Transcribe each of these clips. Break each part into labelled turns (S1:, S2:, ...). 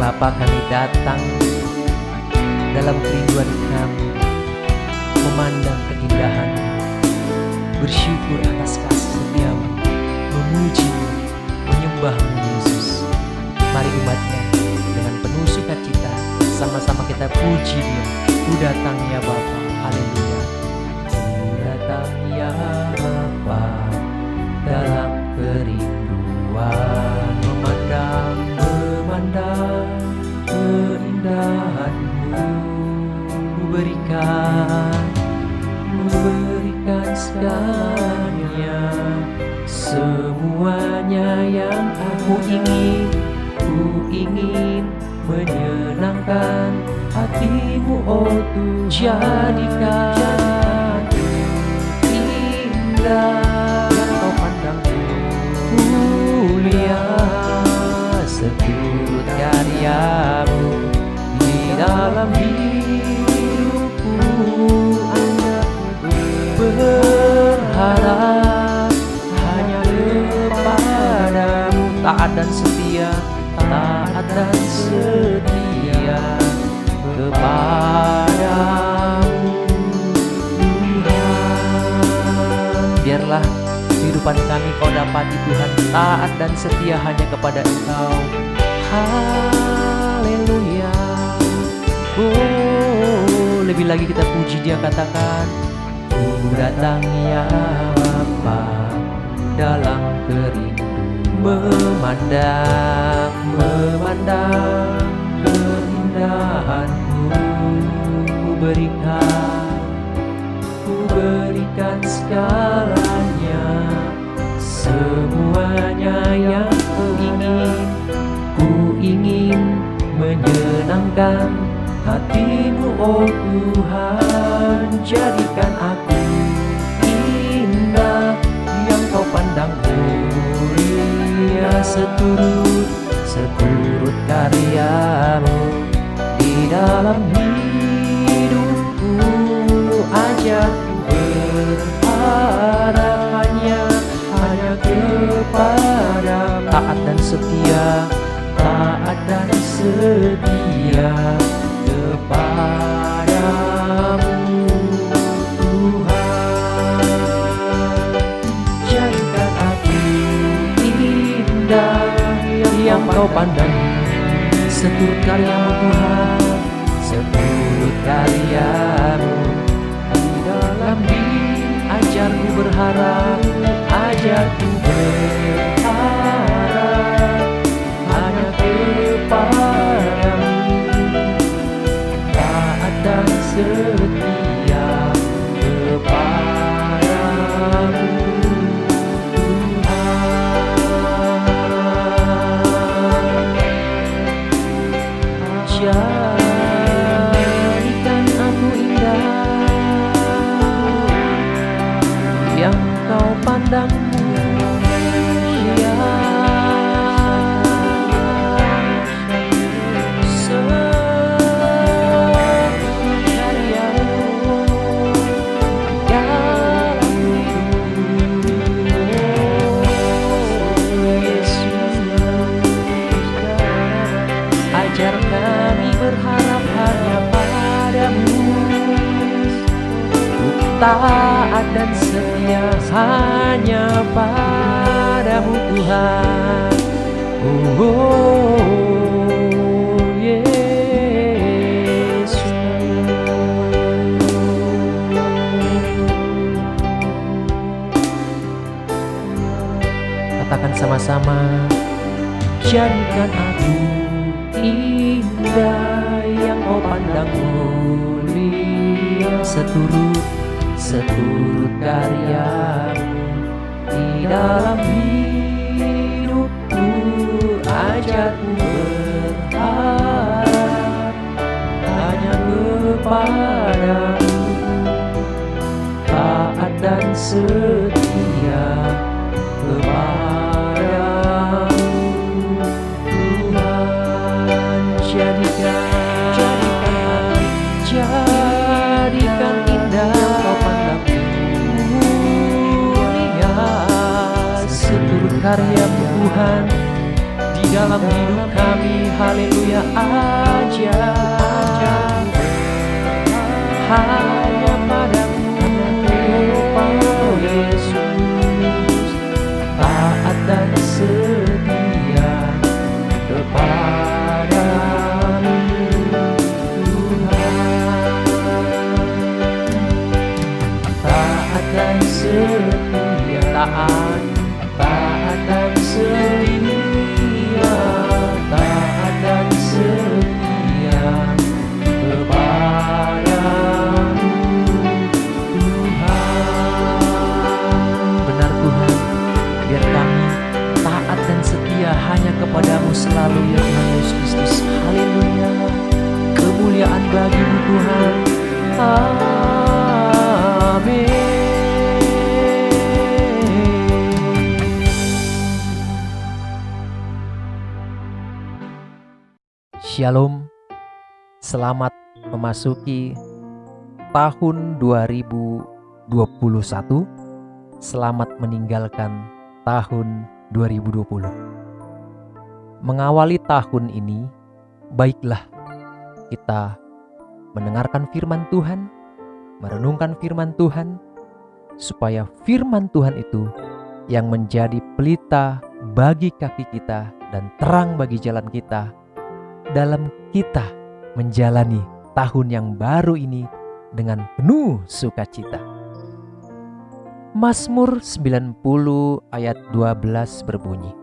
S1: Bapa, kami datang dalam kerinduan kami, memandang keindahan, bersyukur atas kasih setiamu, memuji, menyembah-Mu Yesus. Mari umatnya dengan penuh sukacita sama-sama kita puji Dia. Ku datang ya Bapa, haleluya. Ku datang ya Bapa, dalam kerinduan, memandang keindahan-Mu. Ku berikan semuanya yang aku ingin. Ku ingin menyenangkan hati-Mu, oh Tuhan. Jadikan indah yang Kau pandang mulia, seturut karya-Mu di dalam hidupku. Berharap hanya kepada-Mu, taat dan setia, taat dan setia kepada-Mu Tuhan. Biarlah kehidupan kami Kau dapati Tuhan, taat dan setia hanya kepada Engkau. Haleluya. Oh, lebih lagi kita puji Dia, katakan, ku datang ya Bapa, dalam kerinduan, memandang keindahan-Mu. Ku berikan segalanya, semuanya yang ku ingin. Ku ingin menyenangkan hati-Mu, oh Tuhan. Jadikan aku indah yang Kau pandang mulia, seturut karya-Mu di dalam hidupku. Ajarku berharap hanya kepada-Mu, taat dan setia kepada-Mu Tuhan. Jadikan aku indah yang Kau pandang, seturut karya-Mu Tuhan, seturut karya-Mu di dalam diri. Ajarku berharap, ajarku berharap hanya kepada-Mu, taat dan setia kepada-Mu Tuhan. Jadikan aku indah yang Kau pandang mulia, seturut karya-Mu dalam hidupku. Yesus, ajar kami berharap hanya pada-Mu, taat dan setia hanya pada-Mu Tuhan. Oh, Yesus. Katakan sama-sama, jadikan aku indah yang Kau pandang mulia, seturut karya-Mu di dalam hidupku. Ajarku berharap hanya kepada-Mu, taat dan setia kepada-Mu Tuhan. Jadikan indah yang Kau pandang mulia, seturut karya-Mu Tuhan di dalam hidup kami. Haleluya, ajar hanya padamu, oh Yesus, taat dan setia kepadamu Tuhan, taat dan setia, taat dan setia, taat dan setia kepadamu Tuhan. Benar Tuhan, biar kami taat dan setia hanya kepadamu selalu ya Tuhan Yesus Kristus. Haleluya, kemuliaan bagimu Tuhan. Amin. Shalom, selamat memasuki tahun 2021. Selamat meninggalkan tahun 2020. Mengawali tahun ini, baiklah kita mendengarkan firman Tuhan, merenungkan firman Tuhan, supaya firman Tuhan itu yang menjadi pelita bagi kaki kita dan terang bagi jalan kita dalam kita menjalani tahun yang baru ini dengan penuh sukacita. Mazmur 90 ayat 12 berbunyi,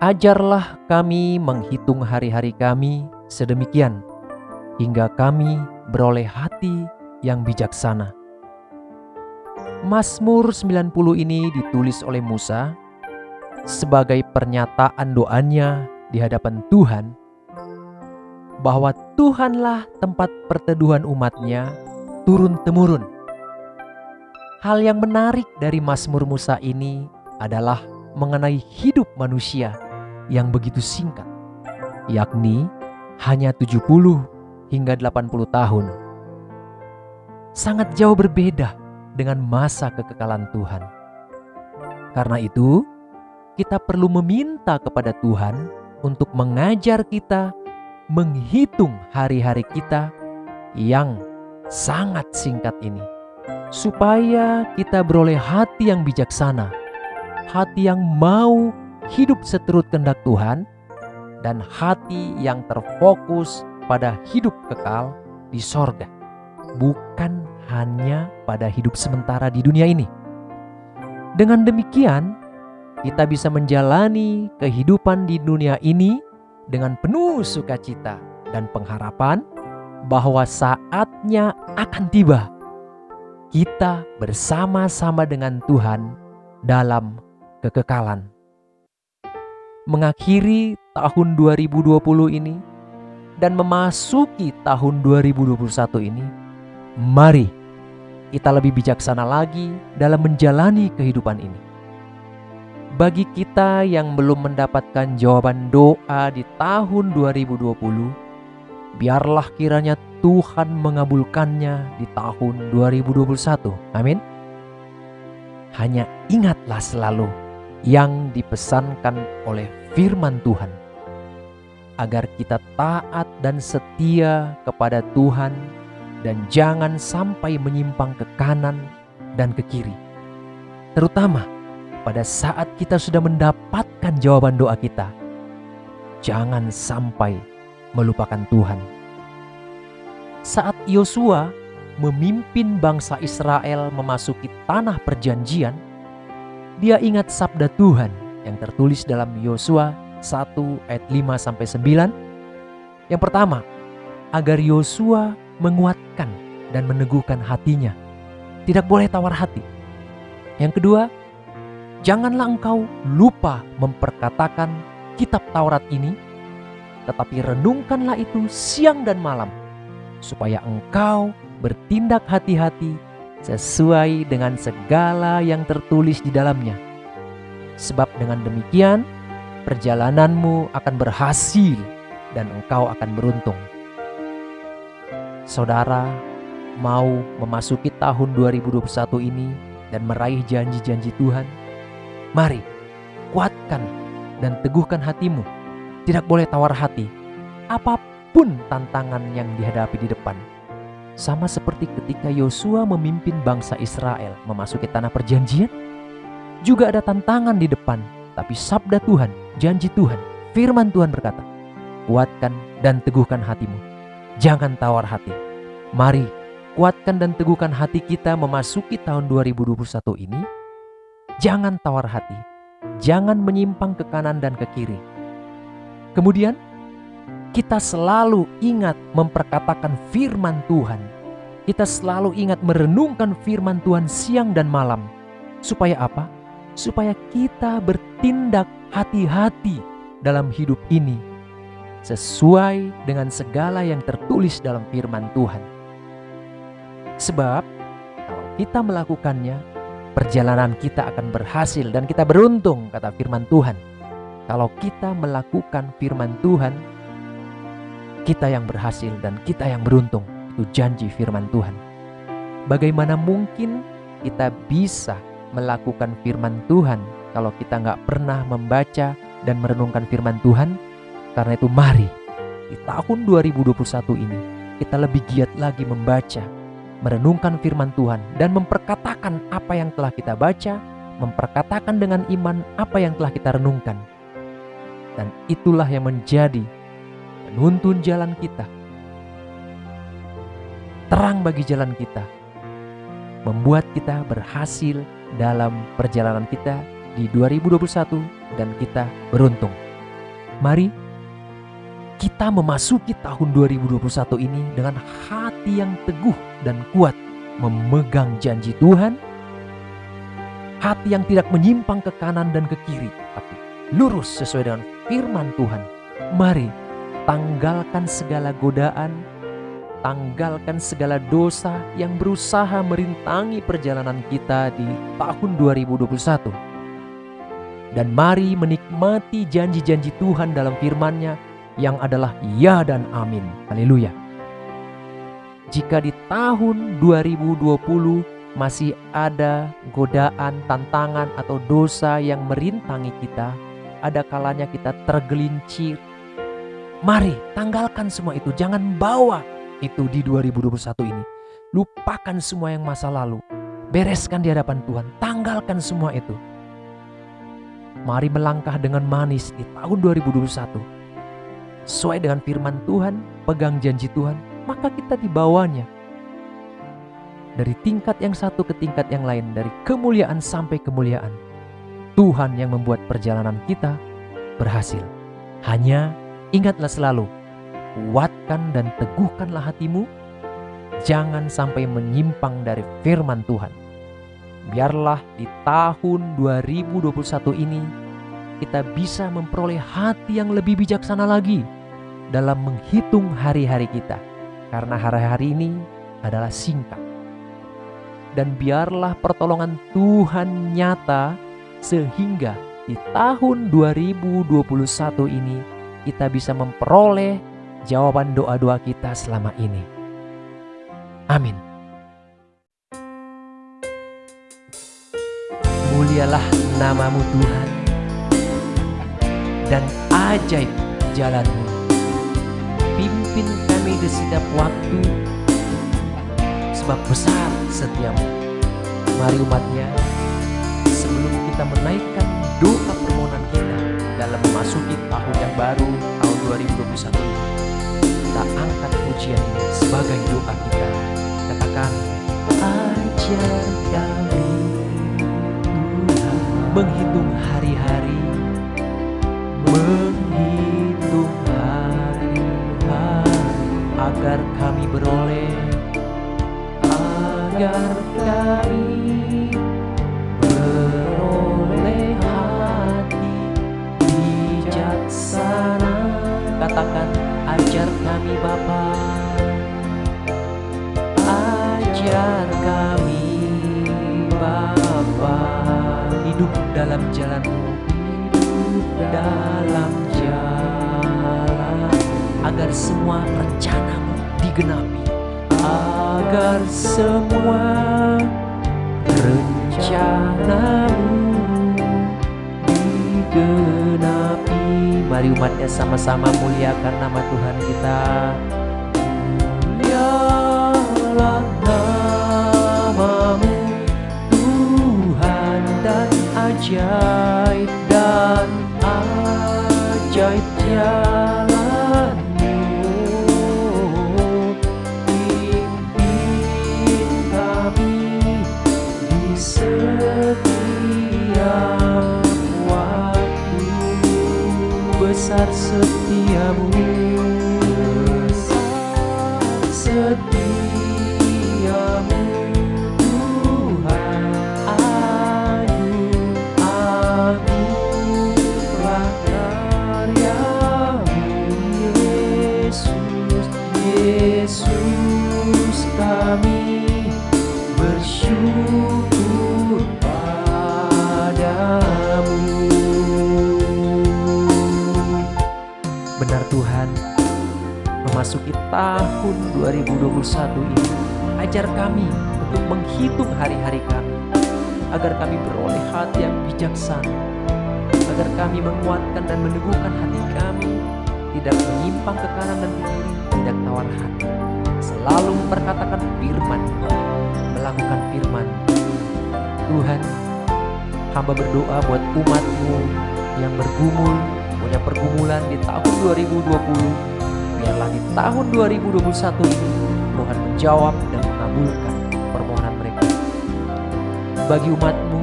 S1: ajarlah kami menghitung hari-hari kami sedemikian, hingga kami beroleh hati yang bijaksana. Mazmur 90 ini ditulis oleh Musa sebagai pernyataan doanya di hadapan Tuhan, bahwa Tuhanlah tempat perteduhan umatnya turun-temurun. Hal yang menarik dari Mazmur Musa ini adalah mengenai hidup manusia yang begitu singkat, yakni hanya 70 hingga 80 tahun. Sangat jauh berbeda dengan masa kekekalan Tuhan. Karena itu, kita perlu meminta kepada Tuhan untuk mengajar kita menghitung hari-hari kita yang sangat singkat ini, supaya kita beroleh hati yang bijaksana, hati yang mau hidup seturut kehendak Tuhan, dan hati yang terfokus pada hidup kekal di sorga, bukan hanya pada hidup sementara di dunia ini. Dengan demikian, kita bisa menjalani kehidupan di dunia ini dengan penuh sukacita dan pengharapan bahwa saatnya akan tiba kita bersama-sama dengan Tuhan dalam kekekalan. Mengakhiri tahun 2020 ini dan memasuki tahun 2021 ini, mari kita lebih bijaksana lagi dalam menjalani kehidupan ini. Bagi kita yang belum mendapatkan jawaban doa di tahun 2020, biarlah kiranya Tuhan mengabulkannya di tahun 2021. Amin. Hanya ingatlah selalu yang dipesankan oleh firman Tuhan, agar kita taat dan setia kepada Tuhan dan jangan sampai menyimpang ke kanan dan ke kiri. Terutama pada saat kita sudah mendapatkan jawaban doa kita, jangan sampai melupakan Tuhan. Saat Yosua memimpin bangsa Israel memasuki tanah perjanjian, dia ingat sabda Tuhan yang tertulis dalam Yosua 1 ayat 5-9. Yang pertama, agar Yosua menguatkan dan meneguhkan hatinya, tidak boleh tawar hati. Yang kedua, janganlah engkau lupa memperkatakan kitab Taurat ini, tetapi renungkanlah itu siang dan malam, supaya engkau bertindak hati-hati sesuai dengan segala yang tertulis di dalamnya. Sebab dengan demikian, perjalananmu akan berhasil dan engkau akan beruntung. Saudara mau memasuki tahun 2021 ini dan meraih janji-janji Tuhan, mari kuatkan dan teguhkan hatimu. Tidak boleh tawar hati, apapun tantangan yang dihadapi di depan. Sama seperti ketika Yosua memimpin bangsa Israel memasuki tanah perjanjian, juga ada tantangan di depan, tapi sabda Tuhan, janji Tuhan, firman Tuhan berkata, kuatkan dan teguhkan hatimu. Jangan tawar hati. Mari kuatkan dan teguhkan hati kita memasuki tahun 2021 ini. Jangan tawar hati. Jangan menyimpang ke kanan dan ke kiri. Kemudian kita selalu ingat memperkatakan firman Tuhan. Kita selalu ingat merenungkan firman Tuhan siang dan malam. Supaya apa? Supaya kita bertindak hati-hati dalam hidup ini sesuai dengan segala yang tertulis dalam firman Tuhan. Sebab kalau kita melakukannya, perjalanan kita akan berhasil dan kita beruntung, kata firman Tuhan. Kalau kita melakukan firman Tuhan, kita yang berhasil dan kita yang beruntung. Itu janji firman Tuhan. Bagaimana mungkin kita bisa melakukan firman Tuhan kalau kita nggak pernah membaca dan merenungkan firman Tuhan? Karena itu mari di tahun 2021 ini kita lebih giat lagi membaca, merenungkan firman Tuhan dan memperkatakan apa yang telah kita baca, memperkatakan dengan iman apa yang telah kita renungkan. Dan itulah yang menjadi penuntun jalan kita, terang bagi jalan kita, membuat kita berhasil dalam perjalanan kita di 2021 dan kita beruntung. Mari kita memasuki tahun 2021 ini dengan hati yang teguh dan kuat, memegang janji Tuhan, hati yang tidak menyimpang ke kanan dan ke kiri, tapi lurus sesuai dengan firman Tuhan. Mari tanggalkan segala godaan, tanggalkan segala dosa yang berusaha merintangi perjalanan kita di tahun 2021. Dan mari menikmati janji-janji Tuhan dalam firman-Nya yang adalah ya dan amin. Haleluya. Jika di tahun 2020 masih ada godaan, tantangan atau dosa yang merintangi kita, ada kalanya kita tergelincir, mari tanggalkan semua itu. Jangan bawa itu di 2021 ini. Lupakan semua yang masa lalu. Bereskan di hadapan Tuhan. Tanggalkan semua itu. Mari melangkah dengan manis di tahun 2021. Sesuai dengan firman Tuhan, pegang janji Tuhan, maka kita dibawanya. Dari tingkat yang satu ke tingkat yang lain, dari kemuliaan sampai kemuliaan. Tuhan yang membuat perjalanan kita berhasil. Hanya ingatlah selalu, kuatkan dan teguhkanlah hatimu. Jangan sampai menyimpang dari firman Tuhan. Biarlah di tahun 2021 ini kita bisa memperoleh hati yang lebih bijaksana lagi dalam menghitung hari-hari kita. Karena hari-hari ini adalah singkat. Dan biarlah pertolongan Tuhan nyata sehingga di tahun 2021 ini kita bisa memperoleh jawaban doa-doa kita selama ini. Amin. Mulialah namamu Tuhan, dan ajaib jalanmu. Pimpin kami di setiap waktu, sebab besar setiamu. Mari umatnya, sebelum kita menaikkan doa permohonan kita dalam memasuki tahun yang baru, tahun 2021 ini, kita angkat pujian ini sebagai doa kita. Katakan, ajar kami menghitung hari-hari, menghitung hari-hari, agar kami beroleh, agar kami beroleh hati bijaksana. Katakan, ajar kami Bapa, ajar kami Bapa, hidup dalam jalan-Mu, hidup dalam jalan, agar semua rencana-Mu digenapi, agar semua rencana-Mu digenapi. Mari umatnya sama-sama muliakan nama Tuhan kita. Mulialah namamu Tuhan, dan ajaib jalanmu. Pimpin kami di setiap waktu. Besar setiamu, setiamu Tuhan. Agunglah karyamu Yesus. Yesus, kami bersyukur padamu. Benar Tuhan, memasuki tahun 2021 ini, ajar kami untuk menghitung hari-hari kami, agar kami beroleh hati yang bijaksana, agar kami menguatkan dan meneguhkan hati kami, tidak menyimpang ke kanan dan ke kiri, tidak tawar hati, selalu memperkatakan firman, melakukan firman. Tuhan, hamba berdoa buat umat-Mu yang bergumul, punya pergumulan di tahun 2020. Biarlah di tahun 2021 ini Tuhan menjawab dan mengabulkan permohonan mereka. Bagi umat-Mu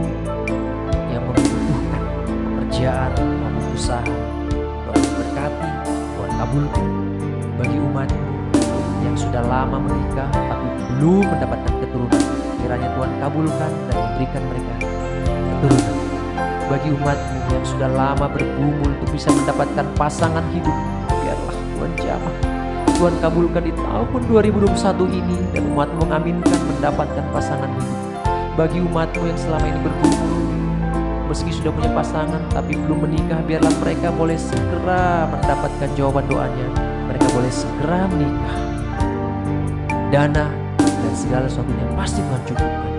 S1: yang membutuhkan pekerjaan maupun usaha, Tuhan berkati, Tuhan kabulkan. Bagi umat-Mu yang sudah lama menikah tapi belum mendapatkan keturunan, kiranya Tuhan kabulkan dan memberikan mereka keturunan. Bagi umat-Mu yang sudah lama bergumul untuk bisa mendapatkan pasangan hidup, biarlah Tuhan jamah, Tuhan kabulkan di tahun 2021 ini, dan umat-Mu mengaminkan mendapatkan pasangan hidup. Bagi umat-Mu yang selama ini bergumul, meski sudah punya pasangan tapi belum menikah, biarlah mereka boleh segera mendapatkan jawaban doanya. Mereka boleh segera menikah. Dana dan segala sesuatunya pasti Tuhan cukupkan.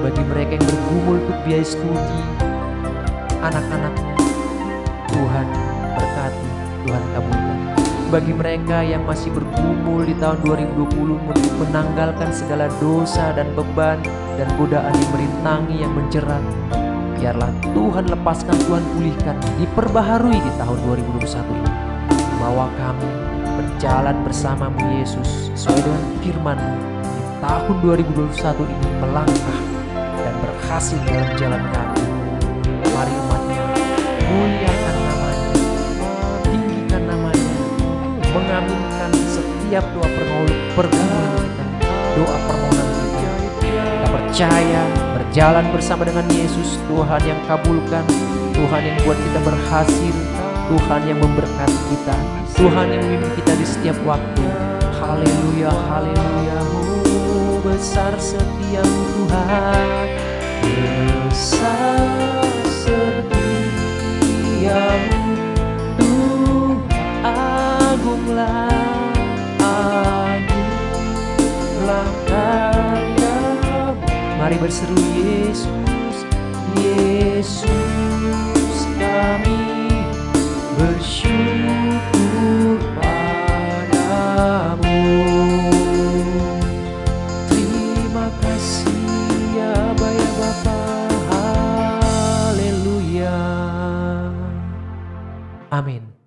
S1: Bagi mereka yang bergumul untuk biaya studi anak-anaknya, Tuhan berkati, Tuhan kabulkan. Bagi mereka yang masih bergumul di tahun 2020 untuk menanggalkan segala dosa dan beban dan godaan yang merintangi, yang menjerat, biarlah Tuhan lepaskan, Tuhan pulihkan, diperbaharui di tahun 2021 ini. Bawa kami berjalan bersama-Mu Yesus sesuai dengan firman-Mu di tahun 2021 ini, melangkah dan berhasil dalam jalan kami. Mari umat-Nya muliakan nama-Nya, tinggikan nama-Nya, mengaminkan setiap doa pergumulan kita, doa permohonan kita. Kita percaya berjalan bersama dengan Yesus, Tuhan yang kabulkan, Tuhan yang buat kita berhasil, Tuhan yang memberkati kita, Tuhan yang memimpin kita di setiap waktu. Haleluya, haleluya. Oh, besar setiamu Tuhan, besar setiamu Tuhan. Agunglah karyamu. Mari berseru, Yesus, Yesus, kami bersyukur padamu. Terima kasih ya Bapa, haleluya. Amin.